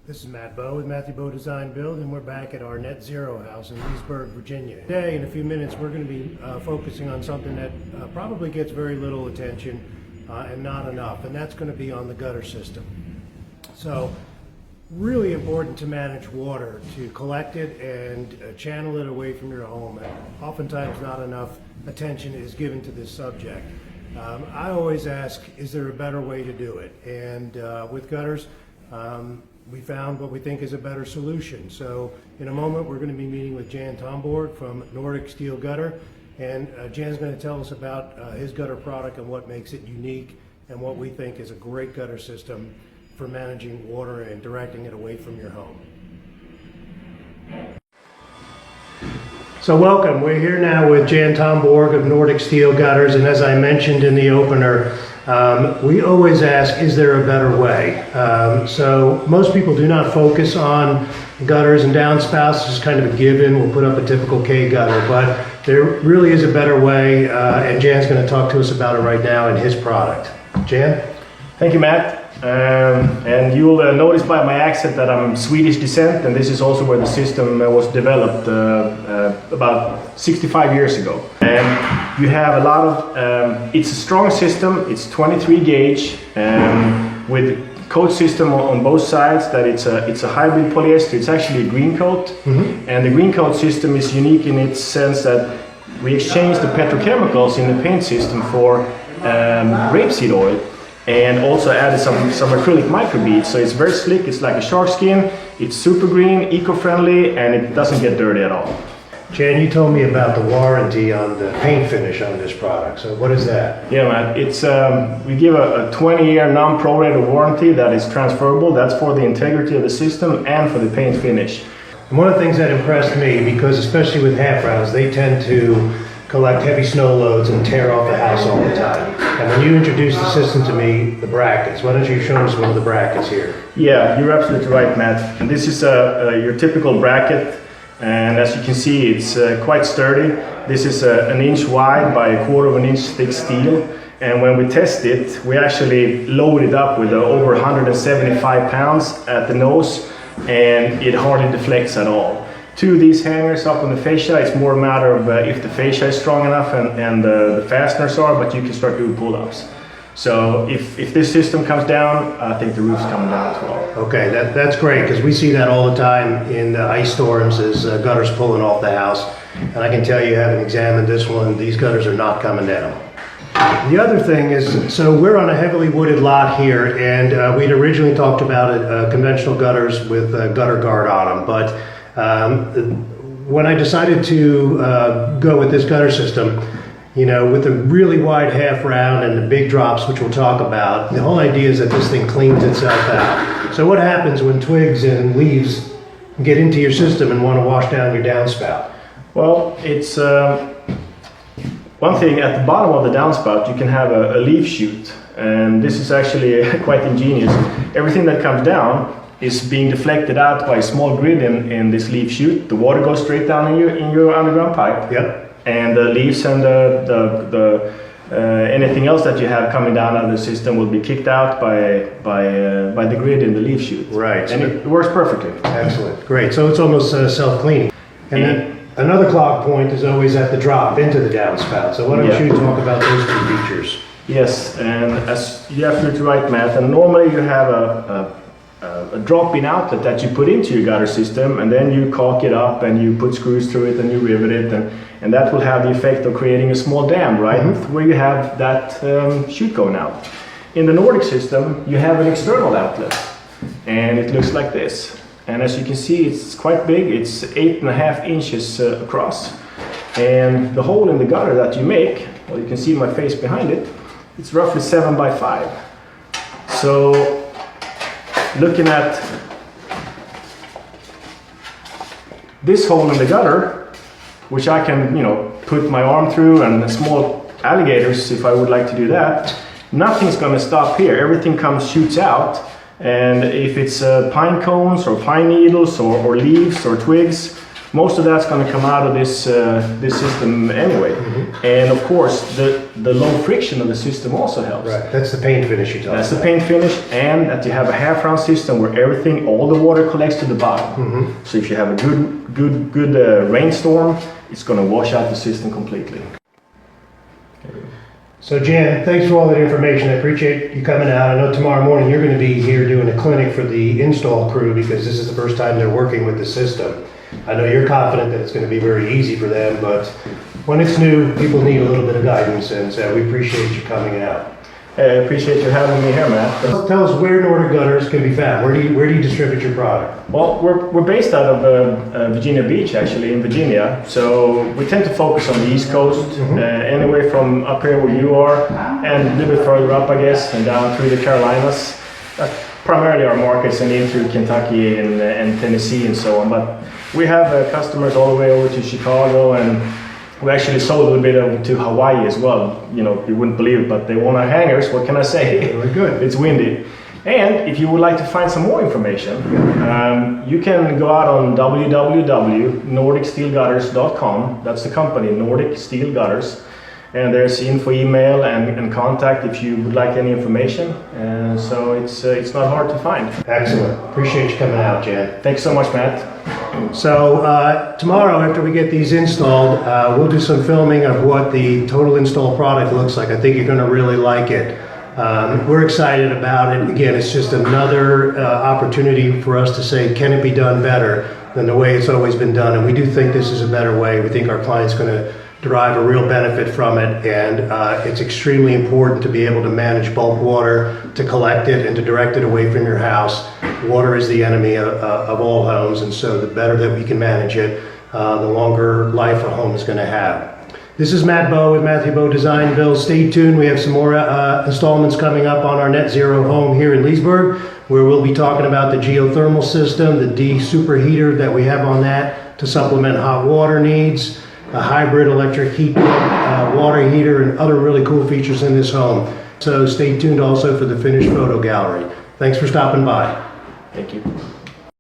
This is Matt Bowe with Matthew Bowe Design Build, and we're back at our Net Zero house in Leesburg, Virginia. Today, in a few minutes, we're going to be focusing on something that probably gets very little attention and not enough, and that's going to be on the gutter system. So, really important to manage water, to collect it and channel it away from your home. And oftentimes not enough attention is given to this subject. I always ask, is there a better way to do it? And with gutters, we found what we think is a better solution. So in a moment, we're going to be meeting with Jan Tomberg from Nordic Steel Gutter, and Jan's going to tell us about his gutter product and what makes it unique and what we think is a great gutter system for managing water and directing it away from your home. So welcome, we're here now with Jan Tomberg of Nordic Steel Gutters, and as I mentioned in the opener, we always ask, is there a better way? So most people do not focus on gutters and downspouts, it's kind of a given, we'll put up a typical K gutter, but there really is a better way, and Jan's going to talk to us about it right now in his product. Jan? Thank you, Matt. And you'll notice by my accent that I'm Swedish descent, and this is also where the system was developed about 65 years ago. And you have a lot of, it's a strong system, it's 23 gauge with coat system on both sides, that it's a hybrid polyester, it's actually a green coat. Mm-hmm. And the green coat system is unique in its sense that we exchange the petrochemicals in the paint system for rapeseed oil. And also added some acrylic microbeads, so it's very slick, it's like a shark skin, it's super green, eco-friendly, and it doesn't get dirty at all. Jan, you told me about the warranty on the paint finish on this product, so what is that? Yeah, man, it's, we give a 20-year non-prorated warranty that is transferable. That's for the integrity of the system and for the paint finish. And one of the things that impressed me, because especially with half rounds, they tend to collect heavy snow loads and tear off the house all the time. And when you introduced the system to me, the brackets, why don't you show us one of the brackets here? Yeah, you're absolutely right, Matt. And this is your typical bracket, and as you can see, it's quite sturdy. This is an inch wide by 1/4 inch thick steel. And when we test it, we actually load it up with over 175 pounds at the nose, and it hardly deflects at all. Two of these hangers up on the fascia, it's more a matter of if the fascia is strong enough and the fasteners are, but you can start doing pull-ups. So if this system comes down, I think the roof's coming down as well. Okay, that's great, because we see that all the time in ice storms as gutters pulling off the house. And I can tell you, having examined this one, these gutters are not coming down. The other thing is, so we're on a heavily wooded lot here, and we'd originally talked about conventional gutters with gutter guard on them, but when I decided to go with this gutter system, you know, with the really wide half round and the big drops, which we'll talk about, the whole idea is that this thing cleans itself out. So what happens when twigs and leaves get into your system and want to wash down your downspout? Well, it's one thing, at the bottom of the downspout you can have a leaf chute, and this is actually quite ingenious. Everything that comes down is being deflected out by a small grid in this leaf chute. The water goes straight down in your underground pipe. Yep. And the leaves and anything else that you have coming down out of the system will be kicked out by the grid in the leaf chute. Right. And it works perfectly. Excellent. Great. So it's almost self-cleaning. And then another clog point is always at the drop into the downspout. So why don't you talk about those two features? Yes, and as you're absolutely right, Matt. And normally you have a drop-in outlet that you put into your gutter system, and then you caulk it up and you put screws through it and you rivet it, and that will have the effect of creating a small dam, right? Mm-hmm. Where you have that chute going out. In the Nordic system, you have an external outlet, and it looks like this. And as you can see, it's quite big. It's 8.5 inches across, and the hole in the gutter that you make, well, you can see my face behind it, it's roughly 7 by 5. So looking at this hole in the gutter, which I can, you know, put my arm through, and small alligators if I would like to do that, nothing's going to stop here. Everything shoots out, and if it's pine cones or pine needles or leaves or twigs, most of that's going to come out of this system anyway. And of course, the low friction of the system also helps. Right, that's the paint finish you talked That's about. the paint finish, and that you have a half-round system where everything, all the water collects to the bottom. So if you have a good rainstorm, it's going to wash out the system completely. So Jan, thanks for all that information. I appreciate you coming out. I know tomorrow morning you're going to be here doing a clinic for the install crew because this is the first time they're working with the system. I know you're confident that it's going to be very easy for them, but when it's new, people need a little bit of guidance, and so we appreciate you coming out. I appreciate you having me here, Matt. Tell us where Nordic Gutters can be found. Where do you distribute your product? Well, we're based out of Virginia Beach, actually, in Virginia. So we tend to focus on the East Coast, anywhere from up here where you are, and a little bit further up, I guess, and down through the Carolinas. That's primarily our markets, and in through Kentucky and Tennessee and so on. But we have customers all the way over to Chicago, and we actually sold a little bit over to Hawaii as well. You know, you wouldn't believe it, but they want our hangers. What can I say? Very good. It's windy. And if you would like to find some more information, you can go out on www.nordicsteelgutters.com. That's the company, Nordic Steel Gutters. And there's info, email, and contact if you would like any information. So it's not hard to find. Excellent. Appreciate you coming out, Jan. Thanks so much, Matt. So tomorrow, after we get these installed, we'll do some filming of what the total install product looks like. I think you're going to really like it. We're excited about it. Again, it's just another opportunity for us to say, can it be done better than the way it's always been done? And we do think this is a better way. We think our client's going to derive a real benefit from it, and it's extremely important to be able to manage bulk water, to collect it and to direct it away from your house. Water is the enemy of all homes, and so the better that we can manage it, the longer life a home is going to have. This is Matt Bowe with Matthew Bowe Design Build. Stay tuned. We have some more installments coming up on our Net Zero home here in Leesburg, where we'll be talking about the geothermal system, the D superheater that we have on that to supplement hot water needs, a hybrid electric heat pump, water heater, and other really cool features in this home. So stay tuned also for the finished photo gallery. Thanks for stopping by. Thank you.